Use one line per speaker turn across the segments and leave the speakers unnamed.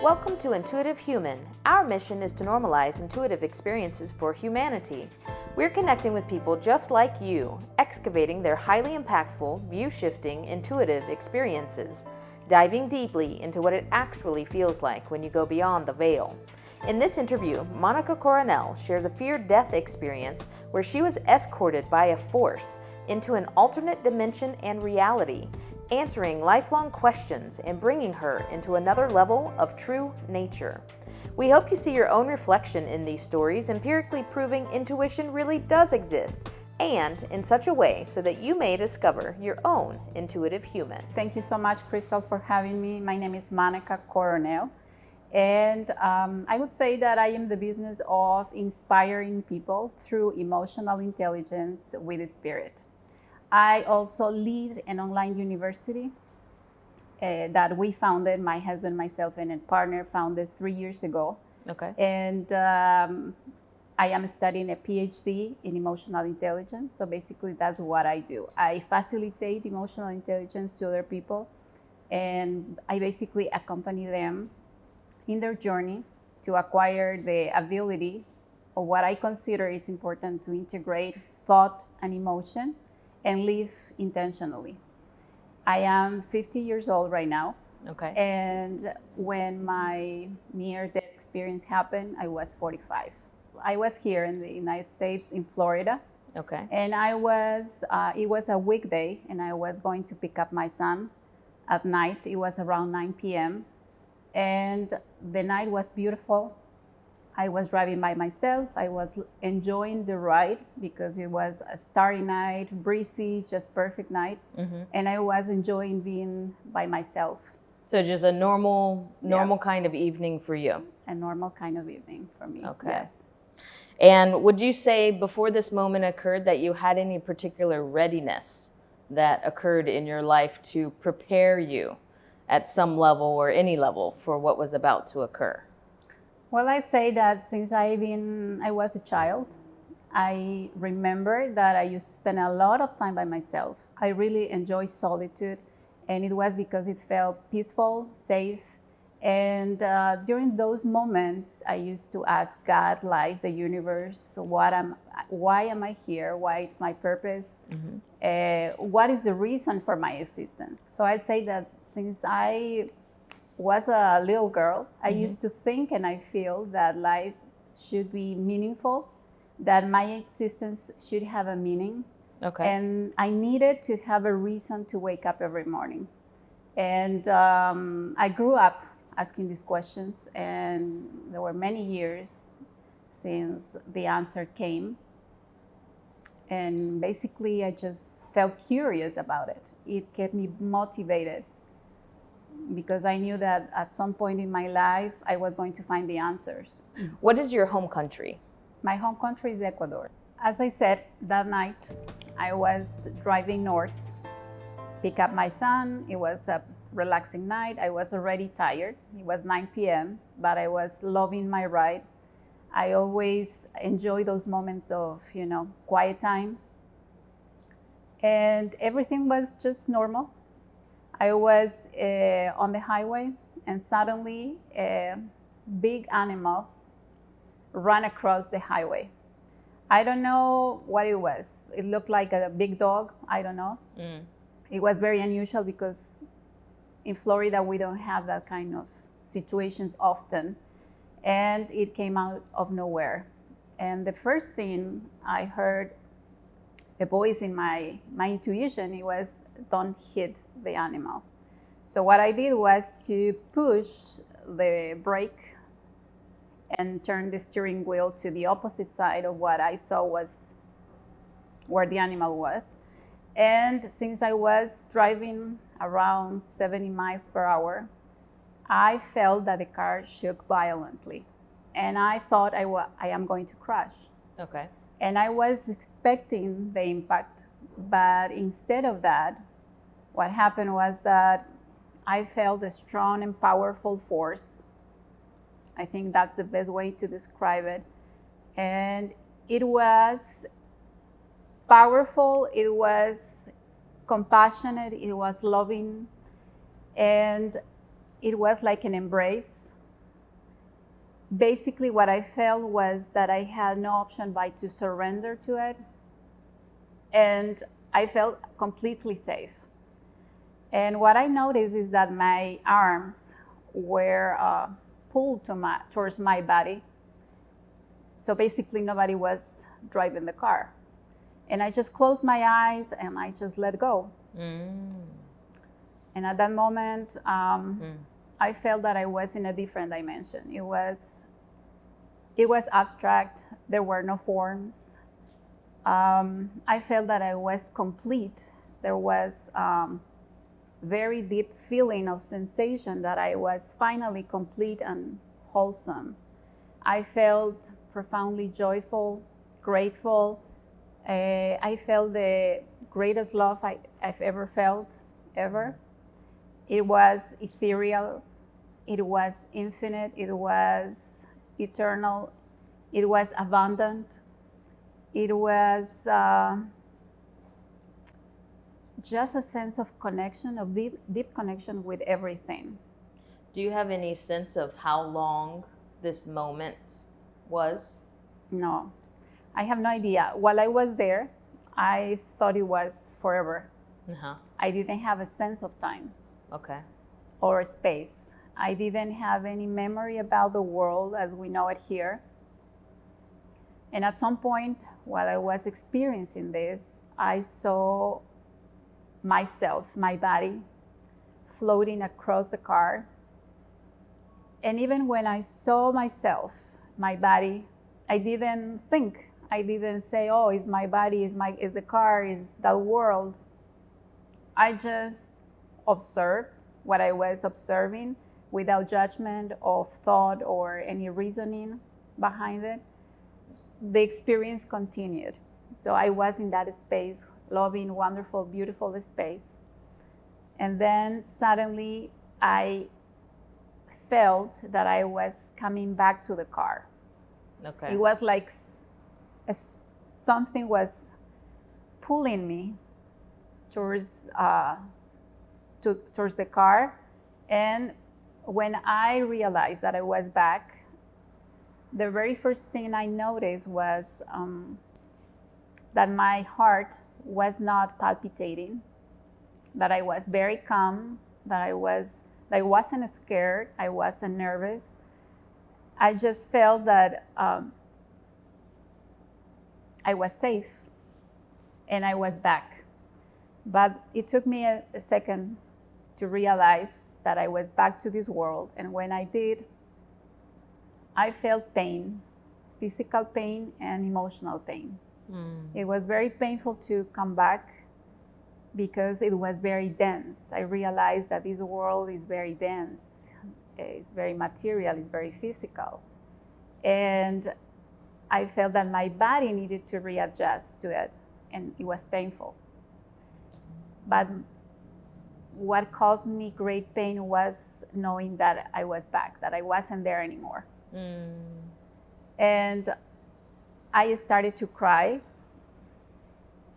Welcome to Intuitive Human. Our mission is to normalize intuitive experiences for humanity. We're connecting with people just like you, excavating their highly impactful, view-shifting, intuitive experiences, diving deeply into what it actually feels like when you go beyond the veil. In this interview, Monica Coronel shares a fear-death experience where she was escorted by a force into an alternate dimension and reality, answering lifelong questions and bringing her into another level of true nature. We hope you see your own reflection in these stories, empirically proving intuition really does exist, and in such a way so that you may discover your own intuitive human.
Thank you so much, Crystal, for having me. My name is Monica Coronel, and I would say that I am the business of inspiring people through emotional intelligence with spirit. I also lead an online university that we founded, my husband, myself, and a partner founded 3 years ago.
Okay.
And I am studying a PhD in emotional intelligence. So basically, that's what I do. I facilitate emotional intelligence to other people, and I basically accompany them in their journey to acquire the ability of what I consider is important to integrate thought and emotion and live intentionally. I am 50 years old right now.
Okay.
And when my near-death experience happened, I was 45. I was here in the United States, in Florida.
Okay.
And it was a weekday, and I was going to pick up my son at night. It was around 9 p.m. And the night was beautiful. I was driving by myself. I was enjoying the ride because it was a starry night, breezy, just perfect night. Mm-hmm. And I was enjoying being by myself.
So just a normal kind of evening for you.
A normal kind of evening for me.
Okay.
Yes.
And would you say before this moment occurred that you had any particular readiness that occurred in your life to prepare you at some level or any level for what was about to occur?
Well, I'd say that since I was a child, I remember that I used to spend a lot of time by myself. I really enjoy solitude, and it was because it felt peaceful, safe. And during those moments, I used to ask God, life, the universe, why am I here? Why is my purpose? Mm-hmm. What is the reason for my existence? So I'd say that since I was a little girl, I used to think and I feel that life should be meaningful, that my existence should have a meaning.
Okay.
And I needed to have a reason to wake up every morning. And I grew up asking these questions, and there were many years since the answer came. And basically, I just felt curious about it. It kept me motivated, because I knew that at some point in my life, I was going to find the answers.
What is your home country?
My home country is Ecuador. As I said, that night, I was driving north, pick up my son. It was a relaxing night. I was already tired. It was 9 p.m., but I was loving my ride. I always enjoy those moments of, quiet time. And everything was just normal. I was on the highway, and suddenly a big animal ran across the highway. I don't know what it was. It looked like a big dog. I don't know. It was very unusual because in Florida, we don't have that kind of situations often. And it came out of nowhere. And the first thing I heard, a voice in my intuition, it was, don't hit the animal. So what I did was to push the brake and turn the steering wheel to the opposite side of what I saw was where the animal was. And since I was driving around 70 miles per hour, I felt that the car shook violently. And I thought I am going to crash.
Okay.
And I was expecting the impact, but instead of that, what happened was that I felt a strong and powerful force. I think that's the best way to describe it. And it was powerful, it was compassionate, it was loving, and it was like an embrace basically what I felt was that I had no option but to surrender to it. And I felt completely safe. And what I noticed is that my arms were pulled towards my body. So basically nobody was driving the car. And I just closed my eyes and I just let go. And at that moment, I felt that I was in a different dimension. It was abstract. There were no forms. I felt that I was complete. There was very deep feeling of sensation that I was finally complete and wholesome. I felt profoundly joyful, grateful. I felt the greatest love I've ever felt, ever. It was ethereal. It was infinite. It was eternal. It was abundant. It was just a sense of connection, of deep connection with everything.
Do you have any sense of how long this moment was?
No, I have no idea. While I was there, I thought it was forever. I didn't have a sense of time.
Okay.
Or space. I didn't have any memory about the world as we know it here. And at some point, while I was experiencing this, I saw myself, my body, floating across the car. And even when I saw myself, my body, I didn't think. I didn't say, oh, it's my body, is the car, is the world. I just observed what I was observing without judgment of thought or any reasoning behind it. The experience continued. So I was in that space, loving, wonderful, beautiful space. And then suddenly I felt that I was coming back to the car.
Okay.
It was like something was pulling me towards the car. And when I realized that I was back, the very first thing I noticed was that my heart was not palpitating, that I was very calm, that I wasn't scared, I wasn't nervous. I just felt that I was safe and I was back. But it took me a second to realize that I was back to this world. And when I did, I felt pain, physical pain and emotional pain. It was very painful to come back because it was very dense. I realized that this world is very dense. It's very material, it's very physical. And I felt that my body needed to readjust to it, and it was painful. But what caused me great pain was knowing that I was back, that I wasn't there anymore. And I started to cry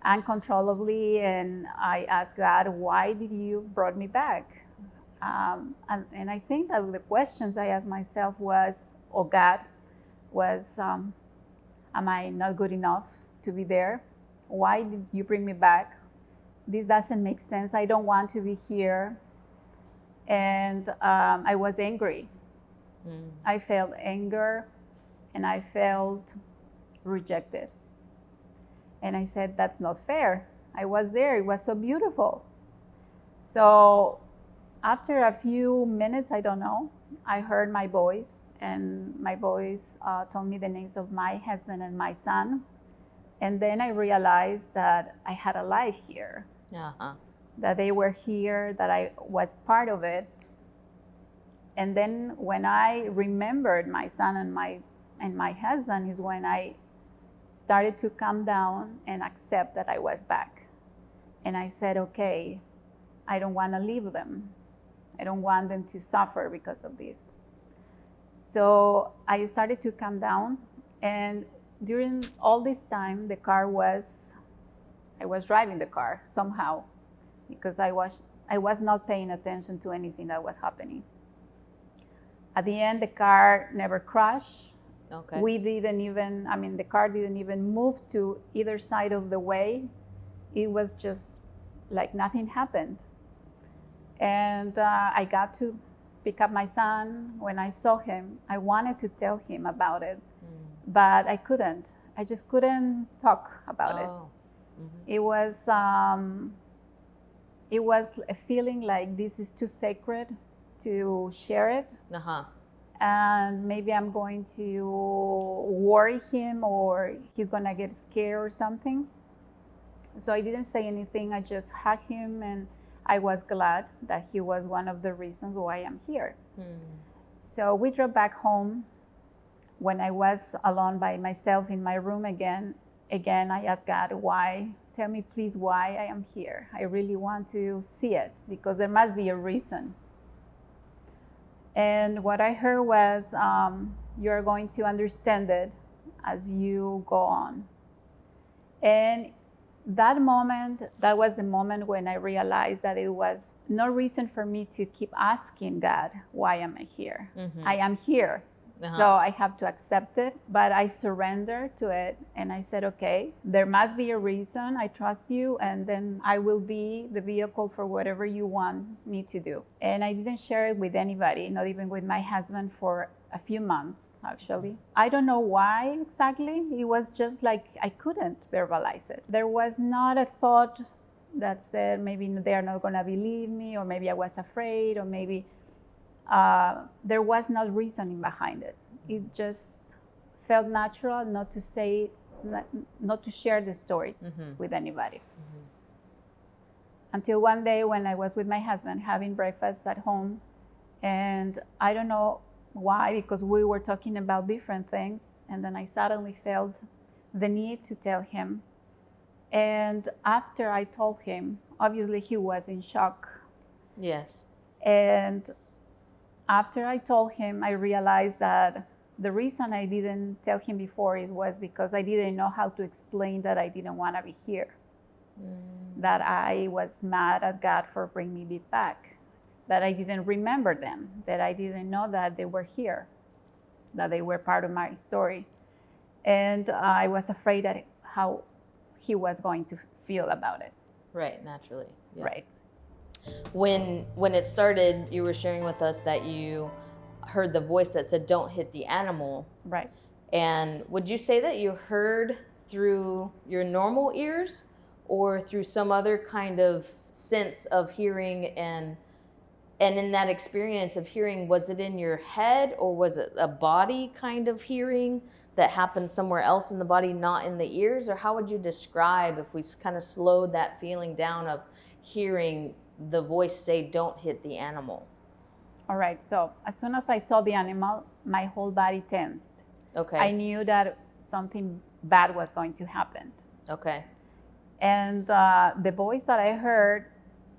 uncontrollably, and I asked God, why did you brought me back? And I think that the questions I asked myself was, oh God, am I not good enough to be there? Why did you bring me back? This doesn't make sense. I don't want to be here. And I was angry. I felt anger and I felt rejected. And I said, that's not fair. I was there. It was so beautiful. So after a few minutes, I don't know, I heard my voice, and my voice told me the names of my husband and my son. And then I realized that I had a life here, that they were here, that I was part of it. And then when I remembered my son and my husband is when I started to calm down and accept that I was back. And I said, okay, I don't want to leave them. I don't want them to suffer because of this. So I started to calm down. And during all this time, I was driving the car somehow because I was not paying attention to anything that was happening. At the end, the car never crashed.
Okay.
The car didn't even move to either side of the way. It was just like nothing happened. And I got to pick up my son. When I saw him, I wanted to tell him about it, but I couldn't. I just couldn't talk about it. It was a feeling like this is too sacred to share it. And maybe I'm going to worry him, or he's gonna get scared or something. So I didn't say anything. I just hugged him, and I was glad that he was one of the reasons why I'm here. So we drove back home. When I was alone by myself in my room again, I asked God, why? Tell me please why I am here. I really want to see it, because there must be a reason. And what I heard was, you're going to understand it as you go on. And that was the moment when I realized that it was no reason for me to keep asking God, why am I here? I am here. So I have to accept it, but I surrendered to it, and I said, okay, there must be a reason. I trust you, and then I will be the vehicle for whatever you want me to do. And I didn't share it with anybody, not even with my husband, for a few months, actually. I don't know why exactly. It was just like I couldn't verbalize it. There was not a thought that said maybe they're not going to believe me, or maybe I was afraid, or maybe there was no reasoning behind it. It just felt natural not to say, not to share the story with anybody. Until one day when I was with my husband having breakfast at home, and I don't know why, because we were talking about different things, and then I suddenly felt the need to tell him. And after I told him, obviously he was in shock.
Yes.
And after I told him, I realized that the reason I didn't tell him before, it was because I didn't know how to explain that I didn't want to be here. That I was mad at God for bringing me back, that I didn't remember them, that I didn't know that they were here, that they were part of my story. And I was afraid that how he was going to feel about it.
Right, naturally.
Yeah. Right.
When it started, you were sharing with us that you heard the voice that said, don't hit the animal.
Right.
And would you say that you heard through your normal ears, or through some other kind of sense of hearing? And in that experience of hearing, was it in your head, or was it a body kind of hearing that happened somewhere else in the body, not in the ears? Or how would you describe, if we kind of slowed that feeling down of hearing the voice say, don't hit the animal?
All right. So as soon as I saw the animal, my whole body tensed.
Okay.
I knew that something bad was going to happen.
Okay.
And the voice that I heard,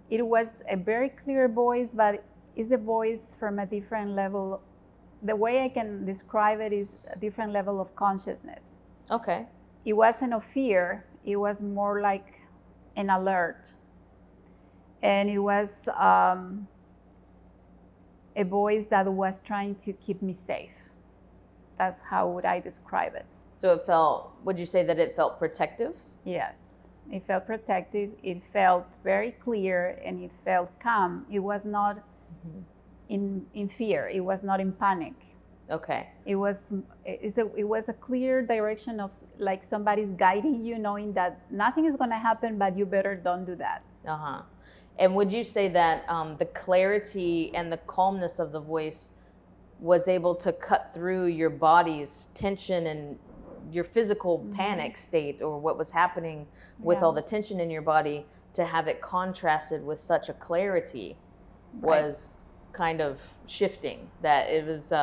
it was a very clear voice, but it's a voice from a different level. The way I can describe it is a different level of consciousness.
Okay.
It wasn't of fear. It was more like an alert. And it was a voice that was trying to keep me safe. That's how would I describe it.
So would you say that it felt protective?
Yes, it felt protective. It felt very clear, and it felt calm. It was not in fear. It was not in panic.
Okay.
It was a clear direction of like somebody's guiding you, knowing that nothing is going to happen, but you better don't do that.
And would you say that the clarity and the calmness of the voice was able to cut through your body's tension and your physical panic state, or what was happening with all the tension in your body, to have it contrasted with such a clarity was kind of shifting, that it was,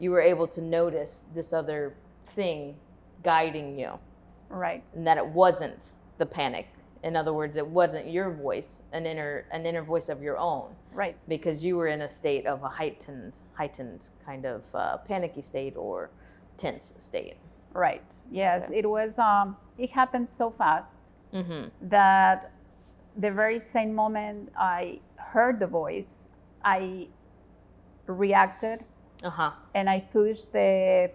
you were able to notice this other thing guiding you.
Right.
And that it wasn't the panic. In other words, it wasn't your voice, an inner voice of your own.
Right.
Because you were in a state of a heightened kind of panicky state or tense state.
Right. Yes, okay. It was. It happened so fast that the very same moment I heard the voice, I reacted. and I pushed the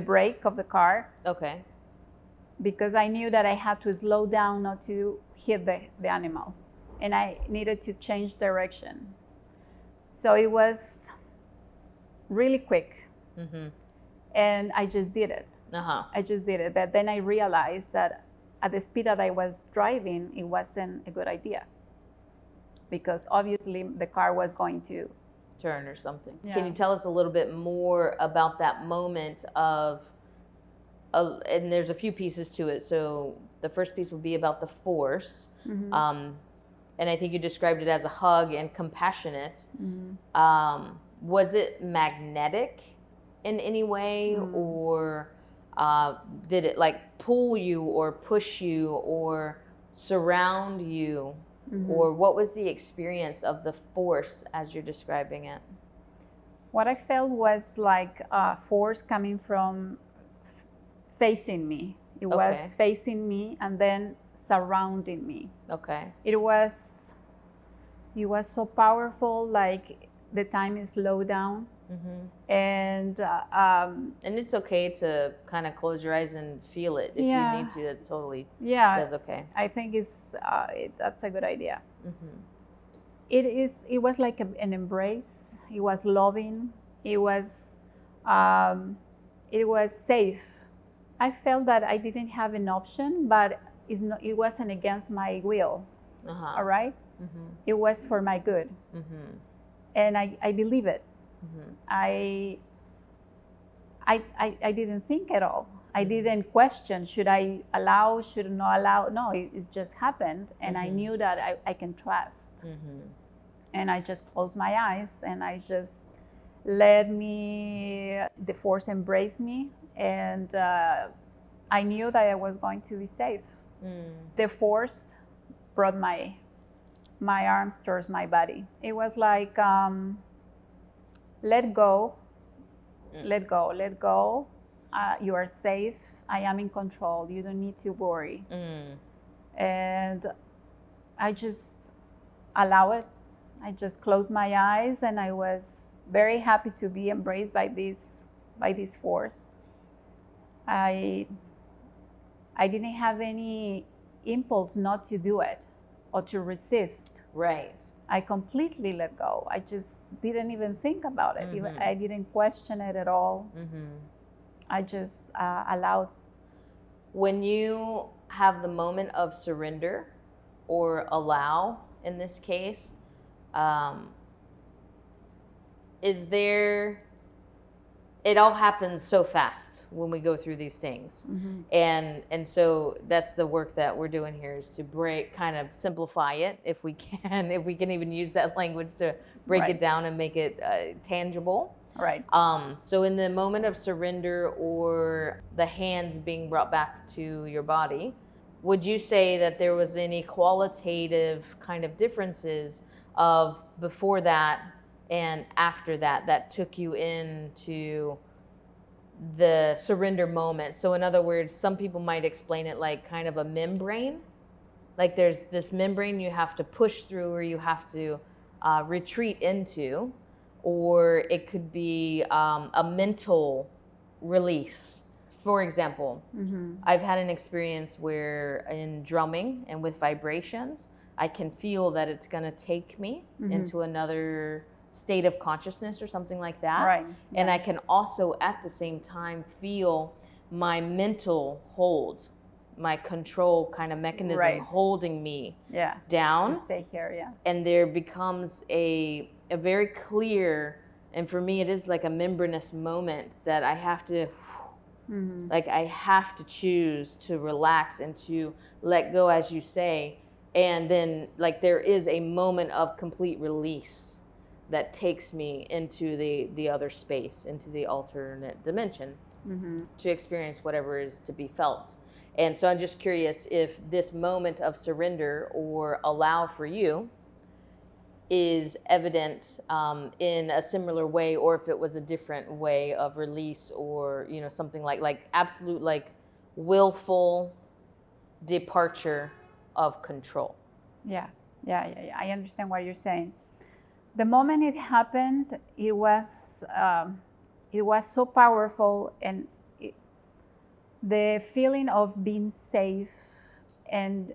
brake of the car.
Okay.
Because I knew that I had to slow down not to hit the animal, and I needed to change direction. So it was really quick, and I just did it. I just did it. But then I realized that at the speed that I was driving, it wasn't a good idea, because obviously the car was going to
turn or something.
Yeah.
Can you tell us a little bit more about that moment of, and there's a few pieces to it. So the first piece would be about the force. And I think you described it as a hug and compassionate. Was it magnetic in any way, or did it like pull you or push you or surround you? Or what was the experience of the force as you're describing it?
What I felt was like a force coming from facing me. It was facing me and then surrounding me.
Okay.
It was so powerful, like the time is slowed down. And
it's okay to kind of close your eyes and feel it if you need to. That's totally that's okay.
I think that's a good idea. It was like an embrace. It was loving. It was safe. I felt that I didn't have an option, but it wasn't against my will. All right? It was for my good. And I believe it. I didn't think at all. I didn't question, should I allow, should I not allow? No, it just happened. And I knew that I can trust. And I just closed my eyes and I just let the force embrace me. And I knew that I was going to be safe. The force brought my arms towards my body. It was like, let go, let go, let go. You are safe. I am in control. You don't need to worry. And I just allow it. I just closed my eyes, and I was very happy to be embraced by this force. I didn't have any impulse not to do it or to resist.
Right.
I completely let go. I just didn't even think about it. I didn't question it at all. I just allowed.
When you have the moment of surrender or allow, in this case, is there, it all happens so fast when we go through these things. And so that's the work that we're doing here, is to kind of simplify it if we can even use that language, to break it down and make it tangible.
Right.
So in the moment of surrender or the hands being brought back to your body, would you say that there was any qualitative kind of differences of before that and after that took you into the surrender moment? So in other words, some people might explain it like kind of a membrane. Like there's this membrane you have to push through, or you have to retreat into. Or it could be a mental release. For example, I've had an experience where in drumming and with vibrations, I can feel that it's going to take me into another state of consciousness or something like that.
Right.
And I can also at the same time feel my mental hold, my control kind of mechanism holding me down.
To stay here,
And there becomes a very clear, and for me it is like a membranous moment that I have to like I have to choose to relax and to let go, as you say. And then like there is a moment of complete release that takes me into the other space, into the alternate dimension, to experience whatever is to be felt. And so I'm just curious if this moment of surrender or allow for you is evident in a similar way, or if it was a different way of release, or something like absolute, like willful departure of control.
Yeah. I understand what you're saying. The moment it happened, it was so powerful, and the feeling of being safe and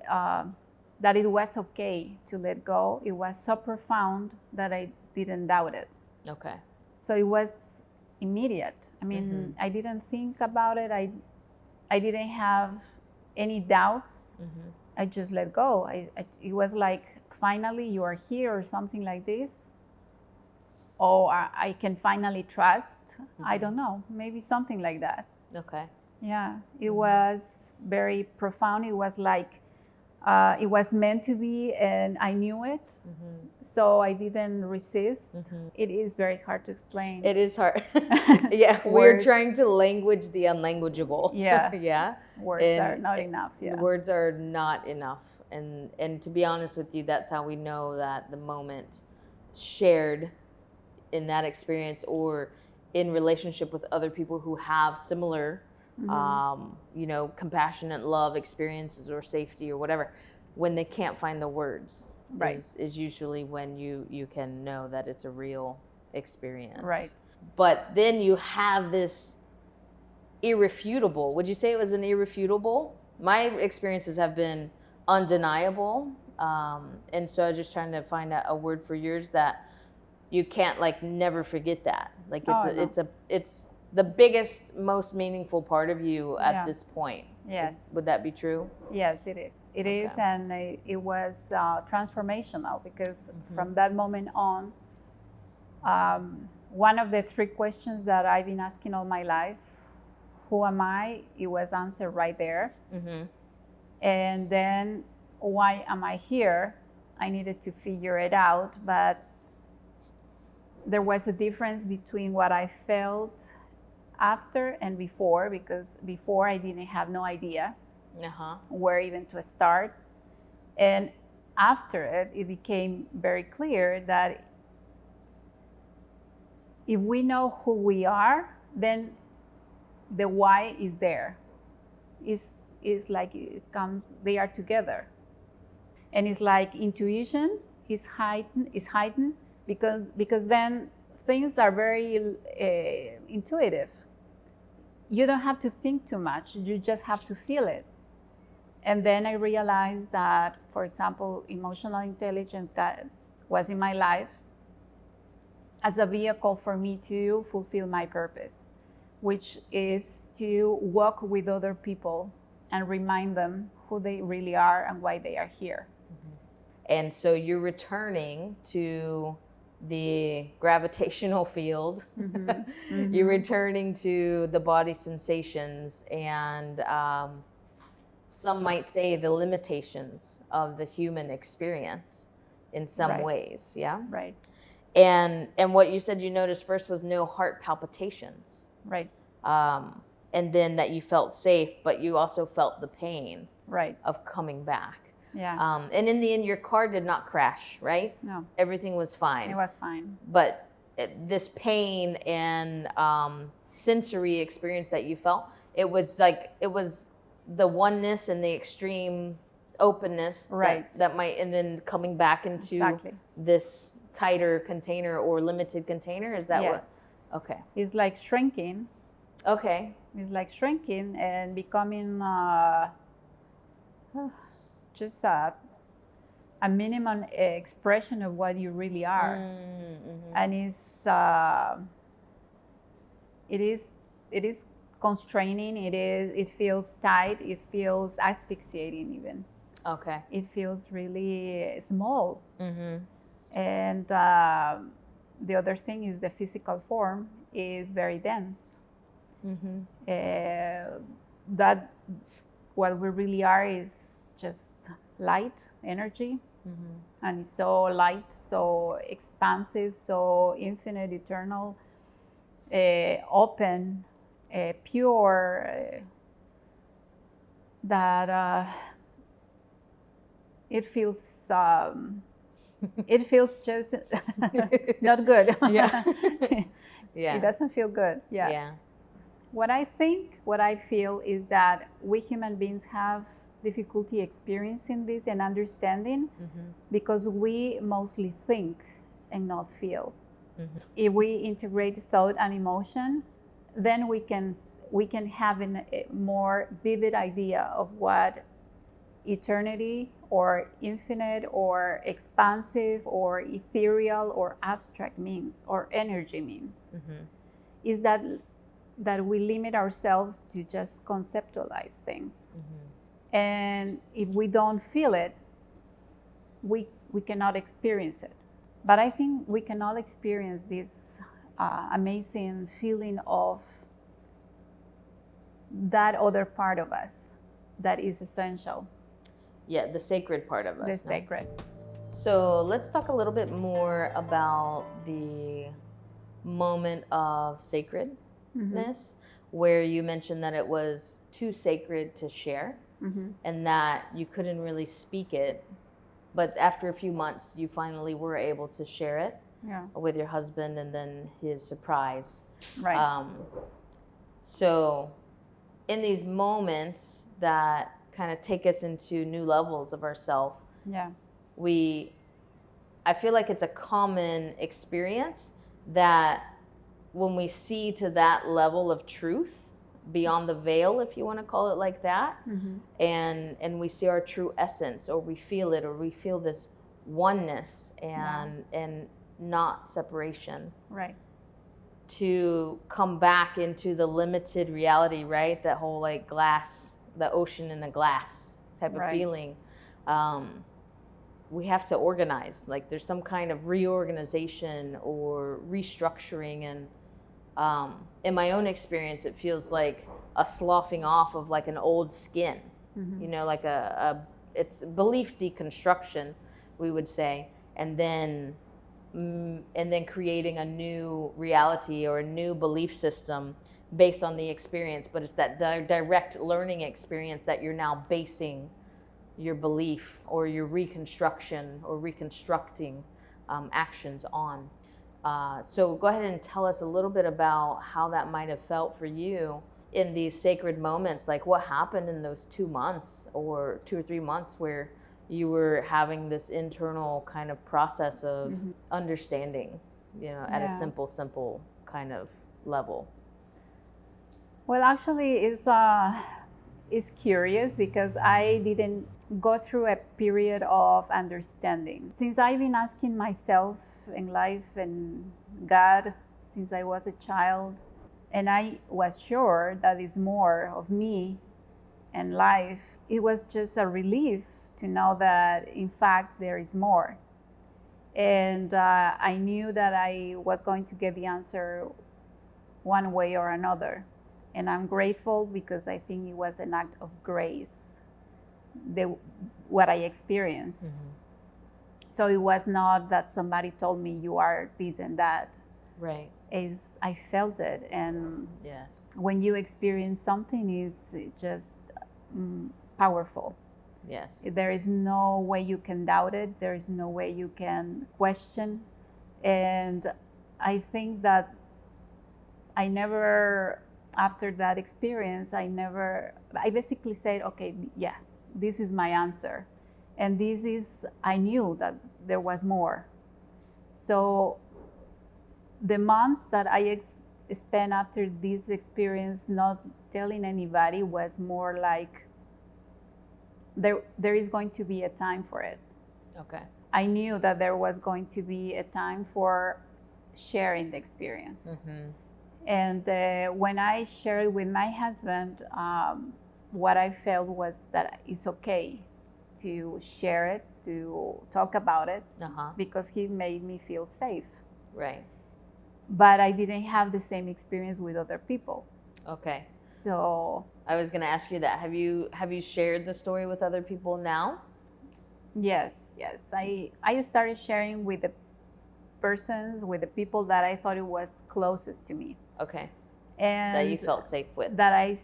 that it was okay to let go, it was so profound that I didn't doubt it.
Okay.
So it was immediate. I mean, I didn't think about it. I didn't have any doubts. I just let go. It was like, finally you are here, or something like this. Oh, I can finally trust. I don't know, maybe something like that.
Okay.
Yeah, it was very profound. It was like, it was meant to be, and I knew it. So I didn't resist. It is very hard to explain.
It is hard. Yeah, we're trying to language the unlanguageable.
Yeah.
Yeah.
Words are not enough. Yeah.
Words are not enough. And to be honest with you, that's how we know that the moment shared in that experience, or in relationship with other people who have similar compassionate love experiences, or safety, or whatever, when they can't find the words, is usually when you can know that it's a real experience.
Right.
But then you have this irrefutable. Would you say it was an irrefutable? My experiences have been undeniable, and so I was just trying to find a word for yours that you can't never forget that. Like it's the biggest, most meaningful part of you at this point.
Yes.
Would that be true?
Yes, it is. It is, and it was transformational, because from that moment on, one of the 3 questions that I've been asking all my life, who am I? It was answered right there. And then, why am I here? I needed to figure it out, but there was a difference between what I felt after and before, because before I didn't have no idea where even to start. And after it became very clear that if we know who we are, then the why is there. It's like it comes, they are together. And it's like intuition is heightened because then things are very intuitive. You don't have to think too much, you just have to feel it. And then I realized that, for example, emotional intelligence was in my life as a vehicle for me to fulfill my purpose, which is to walk with other people and remind them who they really are and why they are here.
And so you're returning to the gravitational field. You're returning to the body sensations, and some might say the limitations of the human experience in some ways. Yeah.
Right.
And what you said you noticed first was no heart palpitations.
Right.
And then that you felt safe, but you also felt the pain of coming back.
Yeah.
And in the end, your car did not crash, right?
No.
Everything was fine.
It was fine.
But this pain and sensory experience that you felt, it was the oneness and the extreme openness that might, and then coming back into this tighter container or limited container. Is that what? Okay.
It's like shrinking.
Okay.
It's like shrinking and becoming just a minimum expression of what you really are. And it is constraining. It feels tight. It feels asphyxiating even.
Okay.
It feels really small. And the other thing is the physical form is very dense. That what we really are is just light energy, and it's so light, so expansive, so infinite, eternal, open, pure, that it feels just not good. It doesn't feel good. What I feel is that we human beings have difficulty experiencing this and understanding because we mostly think and not feel. If we integrate thought and emotion, then we can have a more vivid idea of what eternity or infinite or expansive or ethereal or abstract means, or energy means. Is that we limit ourselves to just conceptualize things. And if we don't feel it, we cannot experience it. But I think we can all experience this amazing feeling of that other part of us that is essential.
Yeah, the sacred part of us.
The sacred.
So let's talk a little bit more about the moment of sacredness, where you mentioned that it was too sacred to share, and that you couldn't really speak it. But after a few months, you finally were able to share it with your husband, and then his surprise.
Right.
So in these moments that kind of take us into new levels of ourselves, I feel like it's a common experience that when we see to that level of truth, beyond the veil, if you want to call it like that, and we see our true essence, or we feel it, or we feel this oneness and not separation.
Right.
To come back into the limited reality, right? That whole like glass, the ocean in the glass type of feeling. We have to organize. Like there's some kind of reorganization or restructuring, and in my own experience, it feels like a sloughing off of like an old skin, you know, like it's belief deconstruction, we would say, and then creating a new reality or a new belief system based on the experience. But it's that direct learning experience that you're now basing your belief or your reconstruction or reconstructing actions on. So go ahead and tell us a little bit about how that might have felt for you in these sacred moments. Like what happened in those 2 months or 2 or 3 months where you were having this internal kind of process of understanding, you know, at a simple kind of level.
Well, actually, it's curious because I didn't go through a period of understanding. Since I've been asking myself in life and God since I was a child, and I was sure that is more of me and life, it was just a relief to know that in fact there is more. And I knew that I was going to get the answer one way or another. And I'm grateful because I think it was an act of grace, what I experienced. So it was not that somebody told me you are this and that.
Right.
I felt it. And when you experience something, it's just powerful.
Yes.
There is no way you can doubt it. There is no way you can question. And I think that I never, after that experience, I basically said, okay, yeah, this is my answer. And I knew that there was more. So the months that I spent after this experience not telling anybody was more like, there is going to be a time for it.
Okay.
I knew that there was going to be a time for sharing the experience. And when I shared with my husband, what I felt was that it's okay to share it, to talk about it, because he made me feel safe.
Right.
But I didn't have the same experience with other people.
Okay.
So
I was going to ask you that. Have you shared the story with other people now?
Yes. I started sharing with the people that I thought it was closest to me.
Okay.
And
that you felt safe with.
That I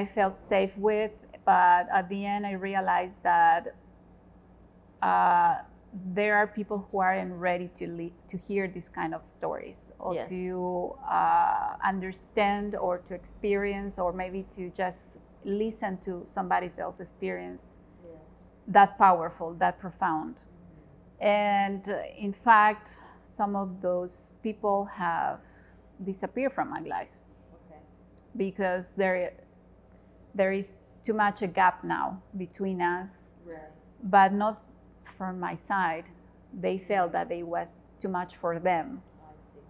felt safe with. But at the end, I realized that there are people who aren't ready to hear these kind of stories, or to understand, or to experience, or maybe to just listen to somebody else's experience. That powerful, that profound. And in fact, some of those people have disappeared from my life.
Okay.
Because there is too much a gap now between us.
Right.
But not from my side. They felt that it was too much for them.
I see.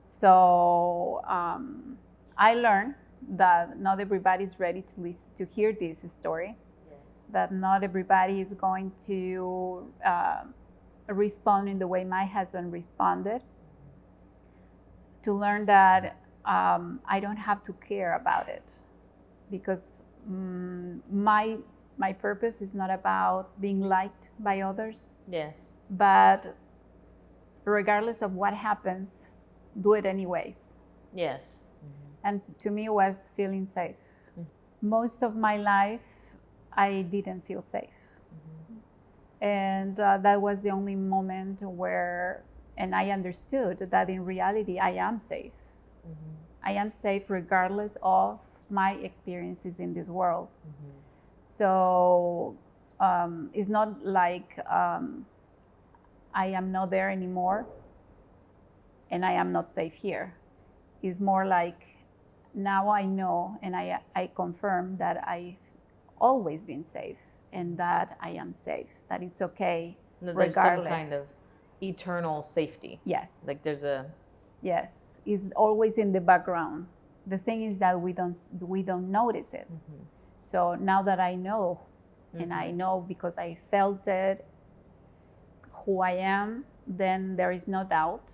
So I learned that not everybody is ready to listen, to hear this story.
Yes.
That not everybody is going to respond in the way my husband responded. To learn that I don't have to care about it, because my purpose is not about being liked by others.
Yes.
But regardless of what happens, do it anyways.
Yes.
And to me, it was feeling safe. Most of my life, I didn't feel safe. And that was the only moment where, and I understood that in reality, I am safe. I am safe regardless of my experiences in this world. So it's not like I am not there anymore and I am not safe here. It's more like now I know and I confirm that I've always been safe and that I am safe, that it's okay
There's
regardless.
some kind of eternal safety.
Yes.
Like there's a...
Yes, it's always in the background. The thing is that we don't notice it. So now that I know, and I know because I felt it, who I am, then there is no doubt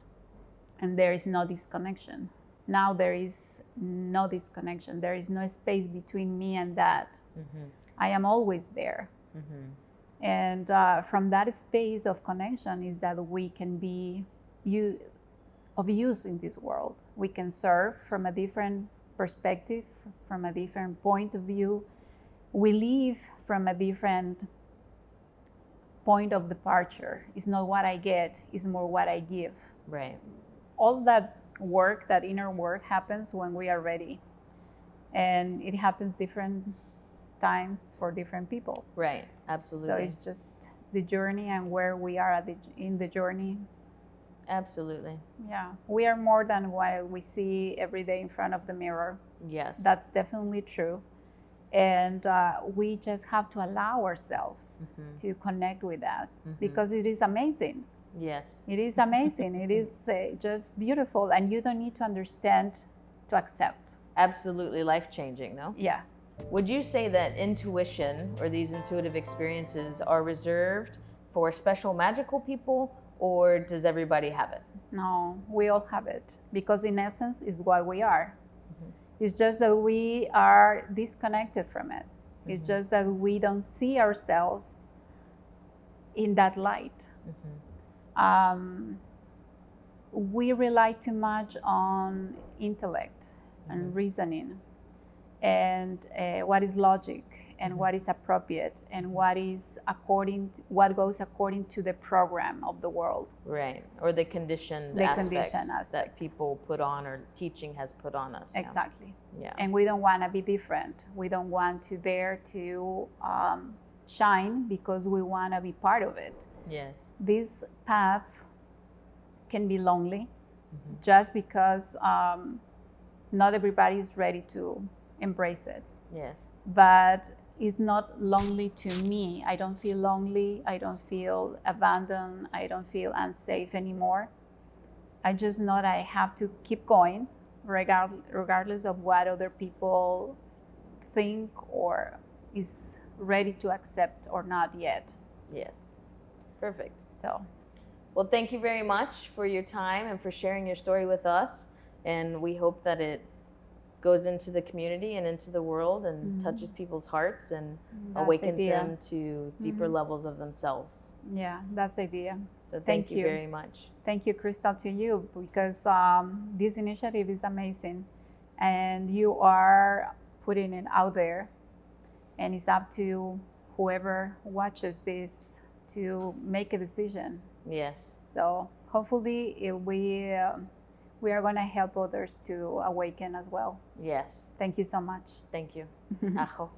and there is no disconnection. Now there is no disconnection. There is no space between me and that. I am always there. And from that space of connection is that we can be of use in this world. We can serve from a different perspective, from a different point of view. We live from a different point of departure. It's not what I get, it's more what I give.
Right.
All that work, that inner work, happens when we are ready. And it happens different times for different people.
Right, absolutely.
So it's just the journey and where we are in the journey.
Absolutely.
Yeah, we are more than what we see every day in front of the mirror.
Yes.
That's definitely true. And we just have to allow ourselves to connect with that because it is amazing.
Yes.
It is amazing. It is just beautiful. And you don't need to understand to accept.
Absolutely life-changing, no?
Yeah.
Would you say that intuition or these intuitive experiences are reserved for special magical people, or does everybody have it?
No, we all have it because in essence is what we are. It's just that we are disconnected from it. It's just that we don't see ourselves in that light. We rely too much on intellect and reasoning and what is logic and what is appropriate and what goes according to the program of the world.
Right, or the conditioned aspects that people put on or teaching has put on us.
Exactly.
Yeah.
And we don't want to be different. We don't want to dare to shine because we want to be part of it.
Yes.
This path can be lonely just because not everybody is ready to embrace it.
Yes.
But it's not lonely to me. I don't feel lonely. I don't feel abandoned. I don't feel unsafe anymore. I just know that I have to keep going regardless of what other people think or is ready to accept or not yet.
Yes. Perfect.
So,
well, thank you very much for your time and for sharing your story with us. And we hope that it goes into the community and into the world and touches people's hearts and awakens them to deeper levels of themselves.
Yeah, that's the idea.
So thank you very much.
Thank you, Crystal, to you, because this initiative is amazing and you are putting it out there, and it's up to whoever watches this to make a decision.
Yes.
So hopefully we are going to help others to awaken as well.
Yes.
Thank you so much.
Thank you. Ajo.